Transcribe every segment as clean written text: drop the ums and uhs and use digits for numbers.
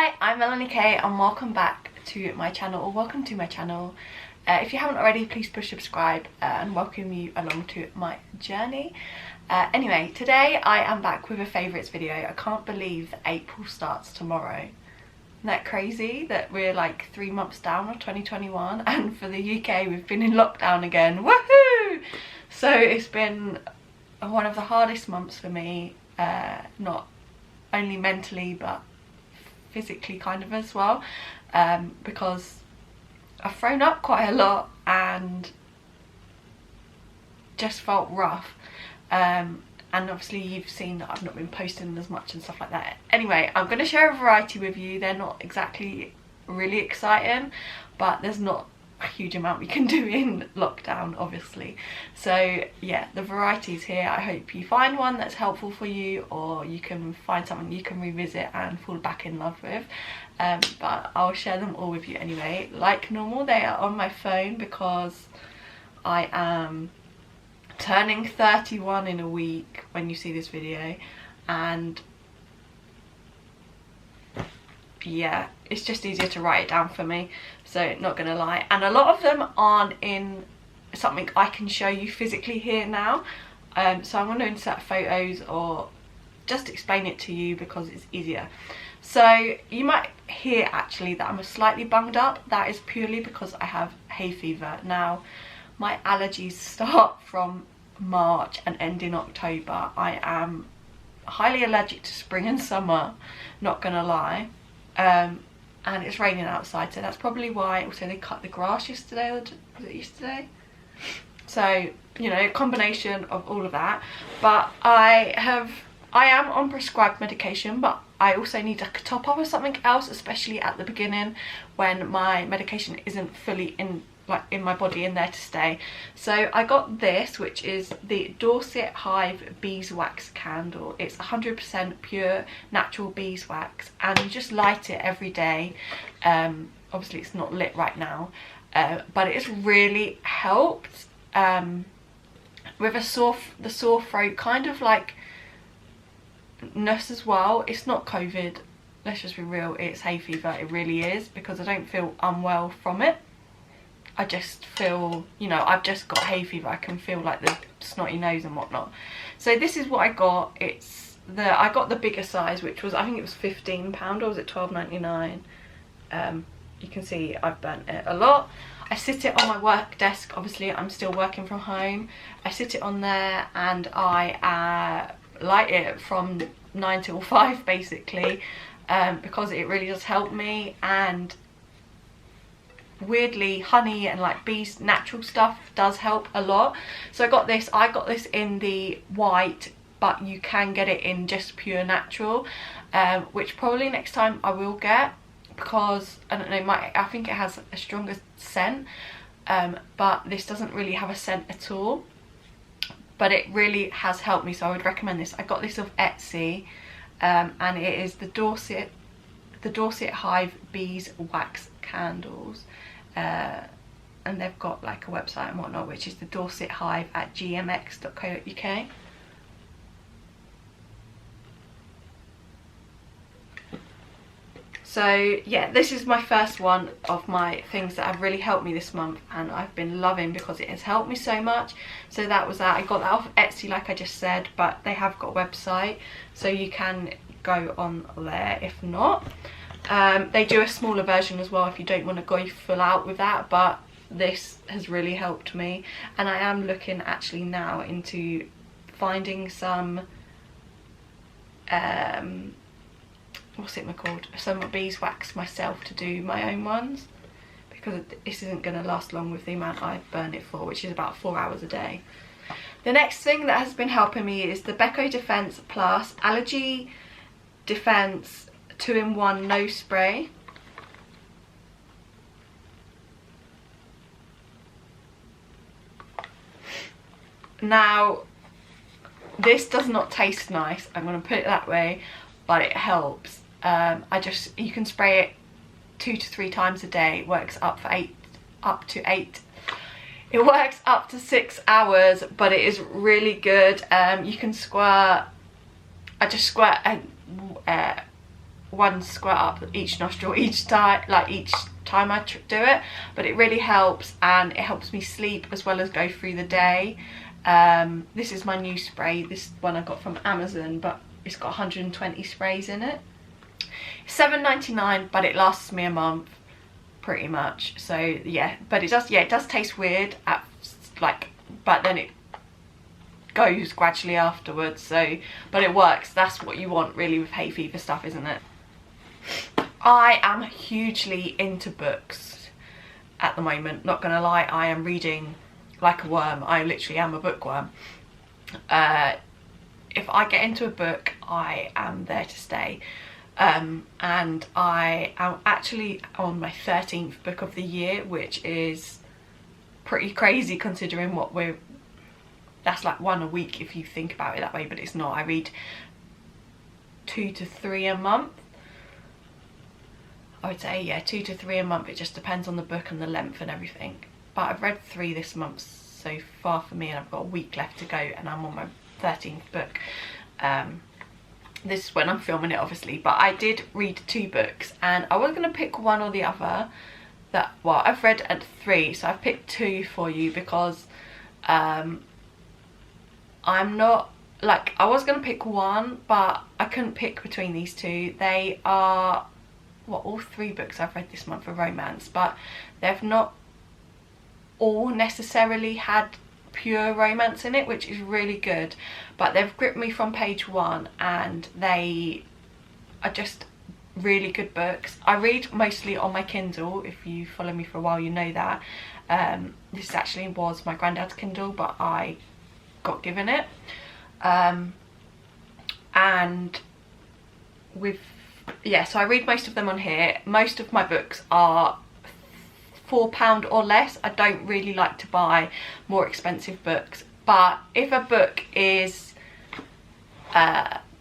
Hi, I'm Melanie Kate and welcome back to my channel, or welcome to my channel. If you haven't already, please push subscribe and welcome you along to my journey. Anyway, today I am back with a favourites video. I can't believe that April starts tomorrow. Isn't that crazy that we're like 3 months down of 2021 and for the UK we've been in lockdown again. Woohoo! So it's been one of the hardest months for me, not only mentally but physically kind of as well, because I've thrown up quite a lot and just felt rough, and obviously you've seen that I've not been posting as much and stuff like that. Anyway, I'm going to share a variety with you. They're not exactly really exciting, but there's not a huge amount we can do in lockdown obviously. So yeah, the variety's here. I hope you find one that's helpful for you, or you can find something you can revisit and fall back in love with, but I'll share them all with you anyway. Like normal, they are on my phone because I am turning 31 in a week when you see this video, and yeah, it's just easier to write it down for me, so not gonna lie. And a lot of them aren't in something I can show you physically here now, so I'm going to insert photos or just explain it to you because it's easier. So you might hear actually that I'm slightly bunged up. That is purely because I have hay fever. Now my allergies start from March and end in October. I am highly allergic to spring and summer, not gonna lie. And it's raining outside, so that's probably why. Also they cut the grass yesterday, or was it yesterday? So, you know, a combination of all of that. But I am on prescribed medication, but I also need to top up with something else, especially at the beginning when my medication isn't fully in my body, in there to stay. So I got this, which is the Dorset Hive Beeswax candle. It's 100% pure natural beeswax, and you just light it every day. Obviously it's not lit right now, but it's really helped with the sore throat, kind of like nurse as well. It's not COVID, let's just be real, it's hay fever. It really is, because I don't feel unwell from it. I just feel, you know, I've just got hay fever. I can feel like the snotty nose and whatnot. So this is what I got. I got the bigger size, which was, I think it was £15, or was it £12.99? You can see I've burnt it a lot. I sit it on my work desk. Obviously I'm still working from home. I sit it on there and I light it from 9 till 5 basically, because it really does help me. And weirdly, honey and like bees, natural stuff does help a lot. So I got this in the white, but you can get it in just pure natural, which probably next time I will get, because I don't know, I think it has a stronger scent, but this doesn't really have a scent at all, but it really has helped me, so I would recommend this. I got this off Etsy, and it is the Dorset Hive Beeswax candles, and they've got like a website and whatnot, which is the Dorset Hive at gmx.co.uk. So yeah, this is my first one of my things that have really helped me this month, and I've been loving because it has helped me so much. So that was that. I got that off Etsy like I just said, but they have got a website, so you can go on there if not. They do a smaller version as well if you don't want to go full out with that, but this has really helped me. And I am looking actually now into finding some what's it called, some beeswax myself to do my own ones, because this isn't going to last long with the amount I burn it for, which is about 4 hours a day. The next thing that has been helping me is the Beko Defense Plus Allergy Defense 2-in-1 nose spray. Now this does not taste nice, I'm going to put it that way, but it helps. You can spray it 2 to 3 times a day. It works up to 6 hours, but it is really good. You can squirt, I just squirt one squirt up each nostril each time, like each time I do it, but it really helps, and it helps me sleep as well as go through the day. This is my new spray. This one I got from Amazon, but it's got 120 sprays in it. It's $7.99, but it lasts me a month pretty much. So yeah, but it does taste weird at like, but then it goes gradually afterwards. So, but it works. That's what you want really with hay fever stuff, isn't it? I am hugely into books at the moment, not gonna lie. I am reading like a worm. I literally am a bookworm. If I get into a book, I am there to stay. And I am actually on my 13th book of the year, which is pretty crazy considering what that's like one a week if you think about it that way, but it's not. I read 2 to 3 a month. I would say, yeah, 2 to 3 a month. It just depends on the book and the length and everything. But I've read 3 this month so far for me, and I've got a week left to go, and I'm on my 13th book. This is when I'm filming it, obviously, but I did read 2 books, and I was going to pick one or the other. Well, I've read 3, so I've picked 2 for you because I'm not, like, I was going to pick one, but I couldn't pick between these 2. They are, well, all 3 books I've read this month are romance, but they've not all necessarily had pure romance in it, which is really good, but they've gripped me from page 1, and they are just really good books. I read mostly on my Kindle. If you follow me for a while, you know that. This actually was my granddad's Kindle, but I got given it. And with, yeah, so I read most of them on here. Most of my books are £4 or less. I don't really like to buy more expensive books, but if a book is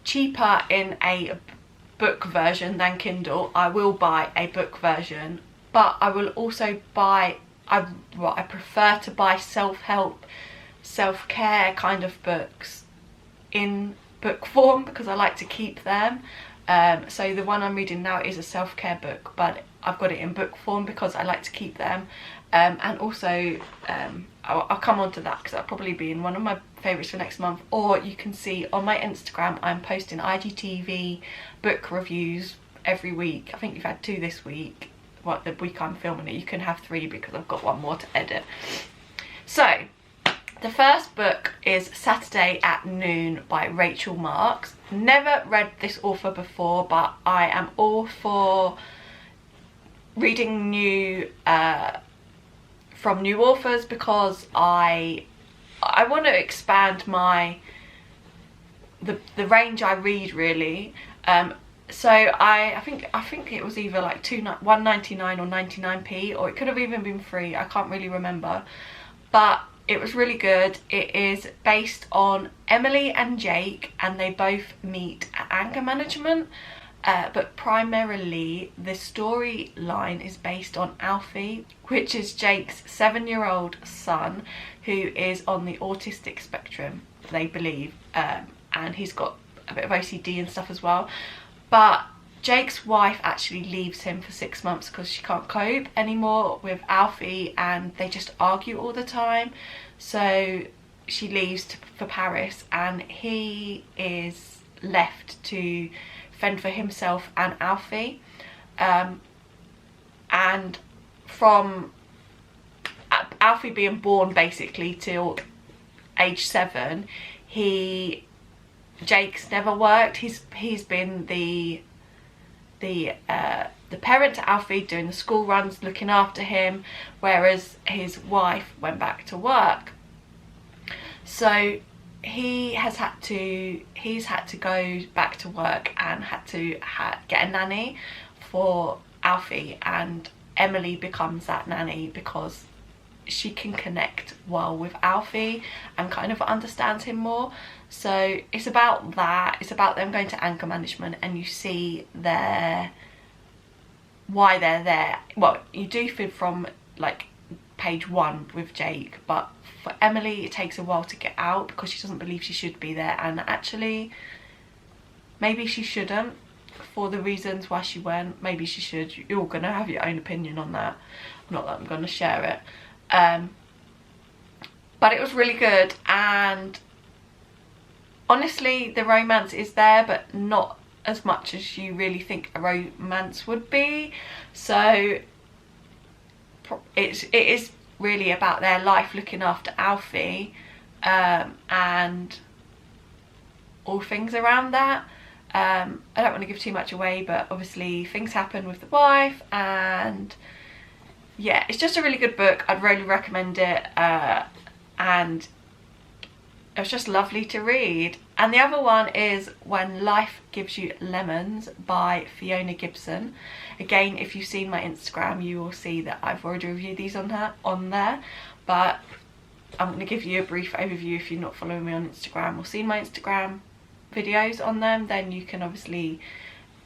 cheaper in a book version than Kindle, I will buy a book version. But I will also buy, I prefer to buy self-help, self-care kind of books in book form because I like to keep them. So the one I'm reading now is a self-care book, but I've got it in book form because I like to keep them. And also I'll come on to that because that'll probably be in one of my favourites for next month. Or you can see on my Instagram I'm posting IGTV book reviews every week. I think we've had 2 this week. Well, the week I'm filming it, you can have 3 because I've got 1 more to edit. So the first book is Saturday at Noon by Rachel Marks. Never read this author before, but I am all for reading new from new authors because I want to expand the range I read, really. So I think it was either like $1.99 or 99p, or it could have even been free. I can't really remember, but it was really good. It is based on Emily and Jake, and they both meet at anger management. But primarily the storyline is based on Alfie, which is Jake's 7-year-old son who is on the autistic spectrum, they believe, and he's got a bit of OCD and stuff as well. But Jake's wife actually leaves him for 6 months because she can't cope anymore with Alfie, and they just argue all the time. So she leaves for Paris, and he is left to fend for himself and Alfie. And from Alfie being born basically till age 7, Jake's never worked. He's been the parent to Alfie, doing the school runs, looking after him, whereas his wife went back to work. So he's had to go back to work and had to get a nanny for Alfie, and Emily becomes that nanny because she can connect well with Alfie and kind of understands him more. So it's about that. It's about them going to anger management, and you see why they're there. Well, you do feel from like page 1 with Jake, but for Emily it takes a while to get out because she doesn't believe she should be there, and actually maybe she shouldn't for the reasons why she went. Maybe she should. You're gonna have your own opinion on that. Not that I'm gonna share it. But it was really good, and honestly the romance is there, but not as much as you really think a romance would be. So it is really about their life looking after Alfie, and all things around that. I don't want to give too much away, but obviously things happen with the wife, and yeah, it's just a really good book. I'd really recommend it, and it was just lovely to read. And the other one is When Life Gives You Lemons by Fiona Gibson. Again, if you've seen my Instagram, you will see that I've already reviewed these on there, but I'm going to give you a brief overview. If you're not following me on Instagram or seen my Instagram videos on them, then you can obviously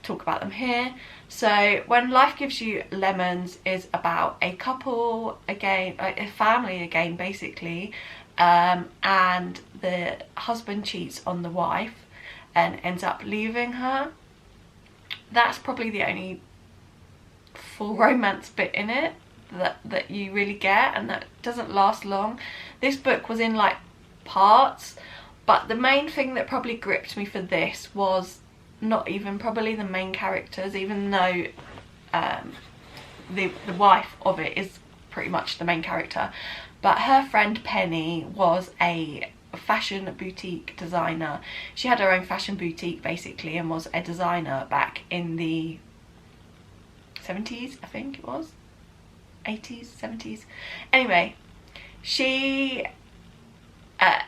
talk about them here. So When Life Gives You Lemons is about a couple again, a family again basically, and the husband cheats on the wife and ends up leaving her. That's probably the only full romance bit in it that you really get, and that doesn't last long. This book was in like parts, but the main thing that probably gripped me for this was not even probably the main characters, even though the wife of it is pretty much the main character, but her friend Penny was a fashion boutique designer. She had her own fashion boutique basically, and was a designer back in the 70s, I think it was, 80s, 70s. Anyway, she I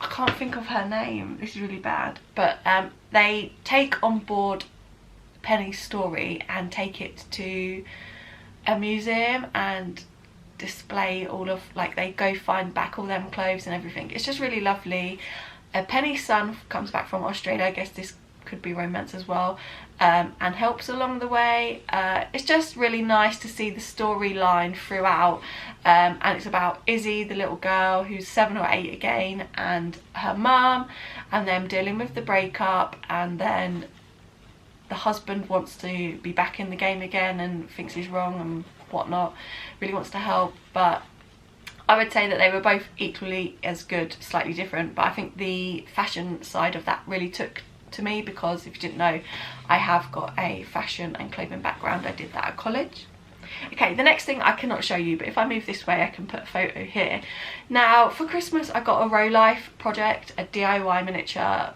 can't think of her name, this is really bad, but they take on board Penny's story and take it to a museum and display all of, like, they go find back all them clothes and everything. It's just really lovely. Penny's son comes back from Australia, I guess this could be romance as well, and helps along the way. It's just really nice to see the storyline throughout, and it's about Izzy, the little girl who's 7 or 8 again, and her mum, and them dealing with the breakup, and then the husband wants to be back in the game again and thinks he's wrong and whatnot, really wants to help. But I would say that they were both equally as good, slightly different, but I think the fashion side of that really took to me, because if you didn't know, I have got a fashion and clothing background. I did that at college. Okay, the next thing I cannot show you, but if I move this way I can put a photo here. Now for Christmas I got a Row Life project, a DIY miniature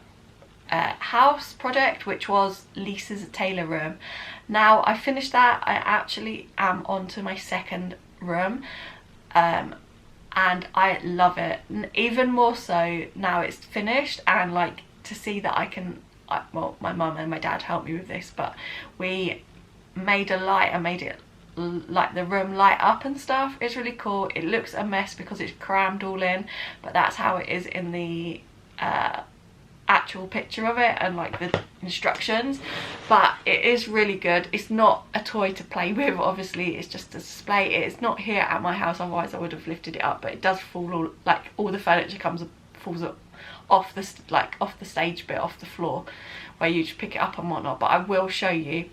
house project, which was Lisa's tailor room. Now I finished that. I actually am on to my second room, and I love it even more so now it's finished, and like to see that I can, well, my mum and my dad helped me with this, but we made a light and made it like the room light up and stuff. It's really cool. It looks a mess because it's crammed all in, but that's how it is in the actual picture of it and like the instructions. But it is really good. It's not a toy to play with, obviously, it's just a display. It's not here at my house, otherwise I would have lifted it up, but it does fall all the furniture falls off the stage bit, off the floor, where you just pick it up and whatnot. But I will show you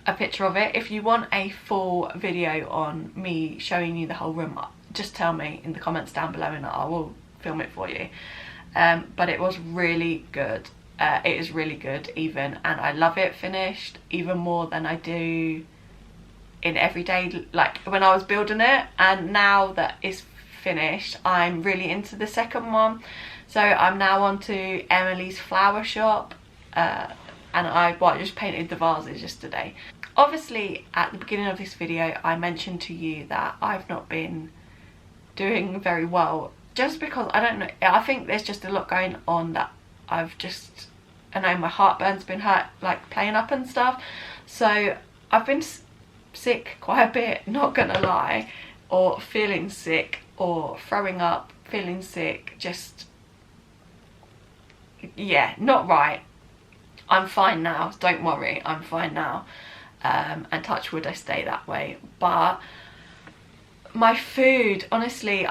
a picture of it. If you want a full video on me showing you the whole room, just tell me in the comments down below and I will film it for you. But it was really good. It is really good even, and I love it finished even more than I do in everyday, like when I was building it. And now that it's finished, I'm really into the second one. So I'm now on to Emily's flower shop, and I just painted the vases yesterday. Obviously at the beginning of this video I mentioned to you that I've not been doing very well, just because I don't know, I think there's just a lot going on that I know my heartburn's been hurt, like playing up and stuff. So I've been sick quite a bit, not gonna lie, or feeling sick, or throwing up, feeling sick, just, yeah, not right. I'm fine now, don't worry, I'm fine now, and touch wood I stay that way. But my food, honestly,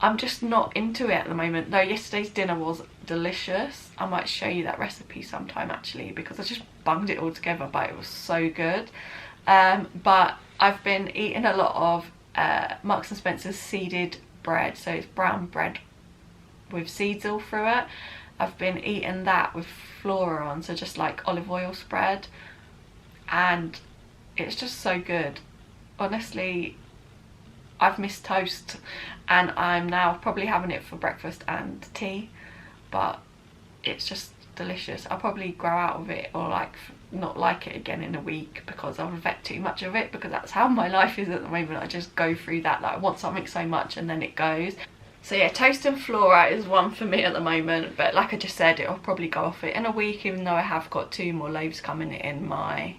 I'm just not into it at the moment, though yesterday's dinner was delicious. I might show you that recipe sometime actually, because I just bunged it all together, but it was so good. But I've been eating a lot of Marks and Spencer's seeded bread, so it's brown bread with seeds all through it. I've been eating that with flora on, so just like olive oil spread, and it's just so good. Honestly, I've missed toast, and I'm now probably having it for breakfast and tea, but it's just delicious. I'll probably grow out of it, or like not like it again in a week, because I've ate too much of it, because that's how my life is at the moment. I just go through that, like I want something so much and then it goes. So yeah, toast and flora is one for me at the moment, but like I just said, it'll probably go off it in a week, even though I have got 2 more loaves coming in my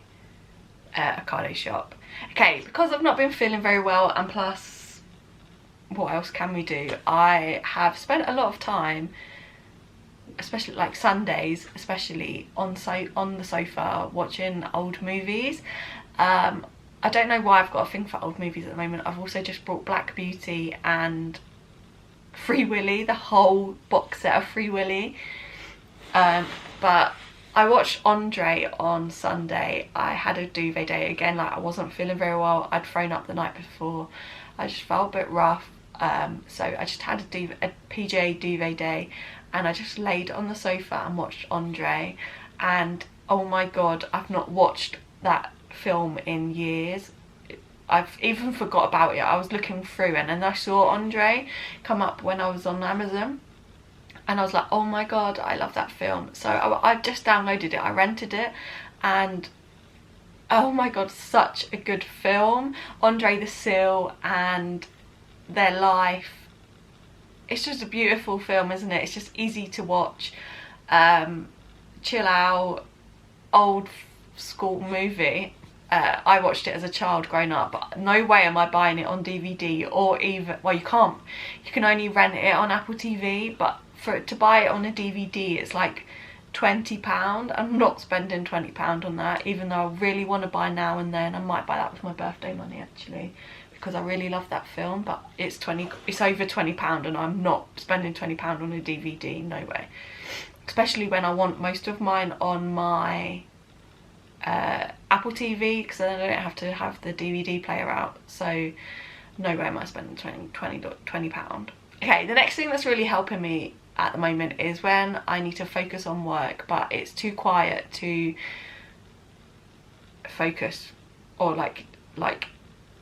Ocado shop. Okay, because I've not been feeling very well, and plus what else can we do, I have spent a lot of time, especially like Sundays, especially on the sofa watching old movies. I don't know why I've got a thing for old movies at the moment. I've also just brought Black Beauty and Free Willy, the whole box set of Free Willy. But I watched Andre on Sunday. I had a duvet day again, like I wasn't feeling very well. I'd thrown up the night before. I just felt a bit rough. So I just had a PJ duvet day, and I just laid on the sofa and watched Andre, and oh my god, I've not watched that film in years. I've even forgot about it. I was looking through and then I saw Andre come up when I was on Amazon, and I was like, oh my god, I love that film. So I've just downloaded it, I rented it, and oh my god, such a good film. Andre the Seal and their life, it's just a beautiful film, isn't it? It's just easy to watch, chill out, old school movie. I watched it as a child growing up, but no way am I buying it on DVD, or even, well, you can only rent it on Apple TV, but to buy it on a DVD it's like £20. I'm not spending £20 on that, even though I really want to buy Now and Then. I might buy that with my birthday money actually, because I really love that film, but it's over £20 and I'm not spending £20 on a DVD, no way. Especially when I want most of mine on my Apple TV, because then I don't have to have the DVD player out, so no way am I spending £20. Okay, the next thing that's really helping me at the moment is when I need to focus on work, but it's too quiet to focus, or like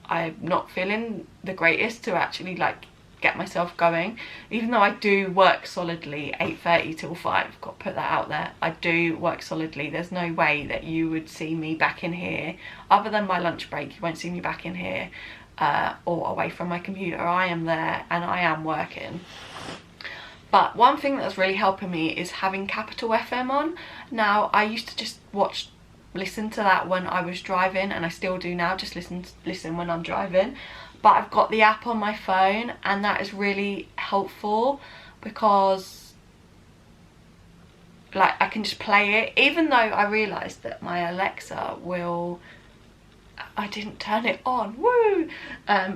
I'm not feeling the greatest to actually like get myself going, even though I do work solidly 8:30 till 5, got to put that out there. I do work solidly. There's no way that you would see me back in here, other than my lunch break, you won't see me back in here or away from my computer. I am there and I am working. But one thing that's really helping me is having Capital FM on. Now, I used to just listen to that when I was driving, and I still do now, just listen when I'm driving. But I've got the app on my phone, and that is really helpful, because like I can just play it, even though I realised that my Alexa will, I didn't turn it on, woo!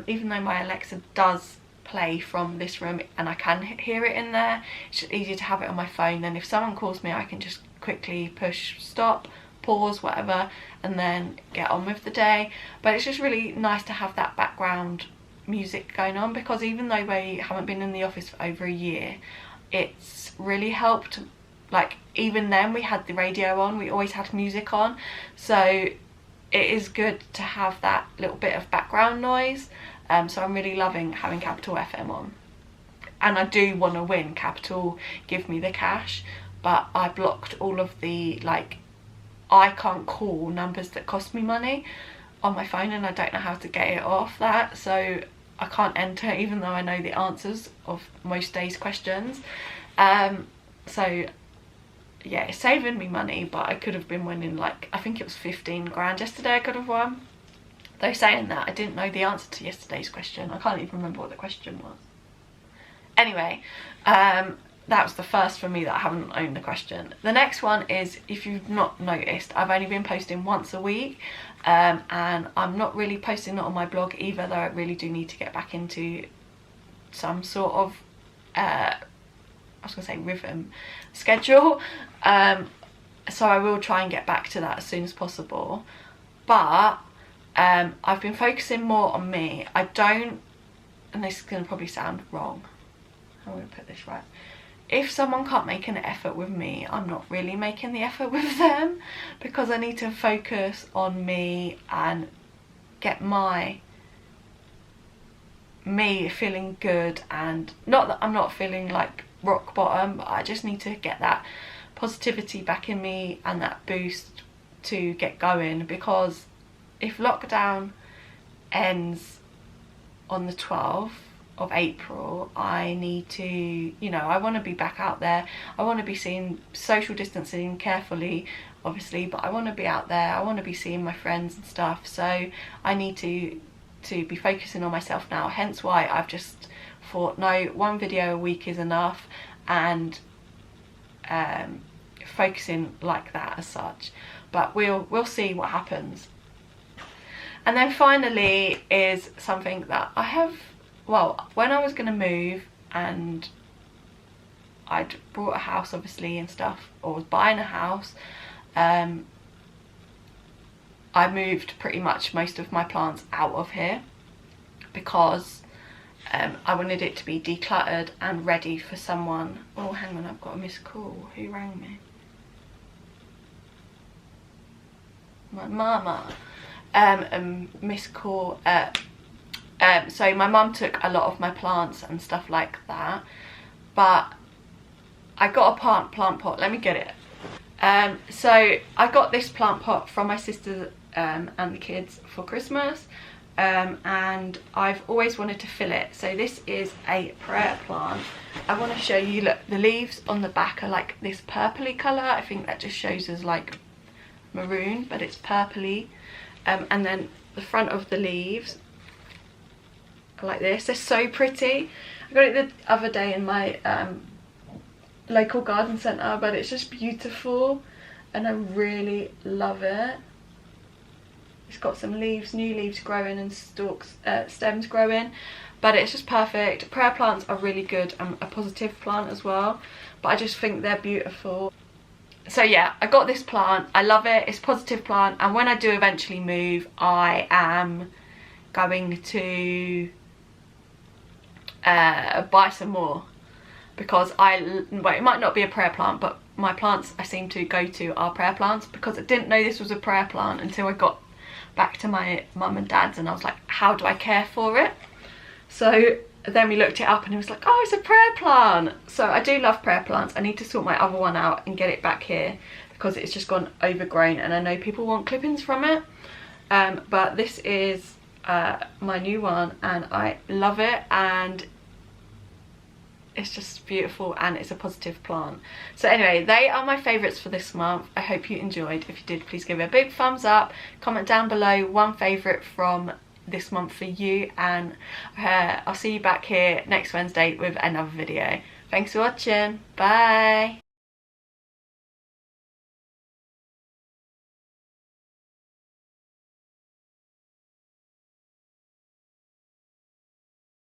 Even though my Alexa does play from this room and I can hear it in there, it's just easier to have it on my phone. Then if someone calls me, I can just quickly push stop, pause, whatever, and then get on with the day. But it's just really nice to have that background music going on, because even though we haven't been in the office for over a year, it's really helped. Like even then we had the radio on, we always had music on, so it is good to have that little bit of background noise. So I'm really loving having Capital FM on, and I do want to win Capital Give Me the Cash, but I blocked all of the like I can't call numbers that cost me money on my phone, and I don't know how to get it off that, so I can't enter even though I know the answers of most days' questions. So yeah, it's saving me money, but I could have been winning, like I think it was 15 grand yesterday I could have won. Though saying that, I didn't know the answer to yesterday's question. I can't even remember what the question was. Anyway, that was the first for me that I haven't owned the question. The next one is, if you've not noticed, I've only been posting once a week, and I'm not really posting it on my blog either, though I really do need to get back into some sort of I was gonna say rhythm, schedule, so I will try and get back to that as soon as possible. But I've been focusing more on me. I don't, and this is gonna probably sound wrong, I'm gonna put this right, if someone can't make an effort with me, I'm not really making the effort with them, because I need to focus on me and get me feeling good. And not that I'm not feeling like rock bottom, but I just need to get that positivity back in me and that boost to get going. Because if lockdown ends on the 12th of April, I need to, you know, I want to be back out there. I want to be seeing, social distancing carefully obviously, but I want to be out there. I want to be seeing my friends and stuff, so I need to be focusing on myself now. Hence why I've just thought, no, one video a week is enough, and focusing like that as such. But we'll see what happens. And then finally is something that I have, well, when I was going to move and I'd bought a house obviously and stuff, or was buying a house, I moved pretty much most of my plants out of here because I wanted it to be decluttered and ready for someone. Oh, hang on, I've got a missed call. Who rang me? My mama. Missed call. So my mum took a lot of my plants and stuff like that, but I got a plant pot. Let me get it. So I got this plant pot from my sister and the kids for Christmas, and I've always wanted to fill it. So this is a prayer plant. I want to show you, look, the leaves on the back are like this purpley colour. I think that just shows as like maroon, but it's purpley. And then the front of the leaves are like this. They're so pretty. I got it the other day in my local garden centre, but it's just beautiful and I really love it. It's got some leaves, new leaves growing and stalks, stems growing, but it's just perfect. Prayer plants are really good, and a positive plant as well, but I just think they're beautiful. So yeah, I got this plant, I love it, it's a positive plant, and when I do eventually move, I am going to buy some more, because well, it might not be a prayer plant, but my plants I seem to go to are prayer plants, because I didn't know this was a prayer plant until I got back to my mum and dad's, and I was like, how do I care for it? So then we looked it up and it was like, oh, it's a prayer plant. So I do love prayer plants. I need to sort my other one out and get it back here because it's just gone overgrown, and I know people want clippings from it, but this is my new one and I love it, and it's just beautiful and it's a positive plant. So anyway, they are my favourites for this month. I hope you enjoyed. If you did, please give it a big thumbs up, comment down below one favourite from this month for you, and I'll see you back here next Wednesday with another video. Thanks for watching. Bye.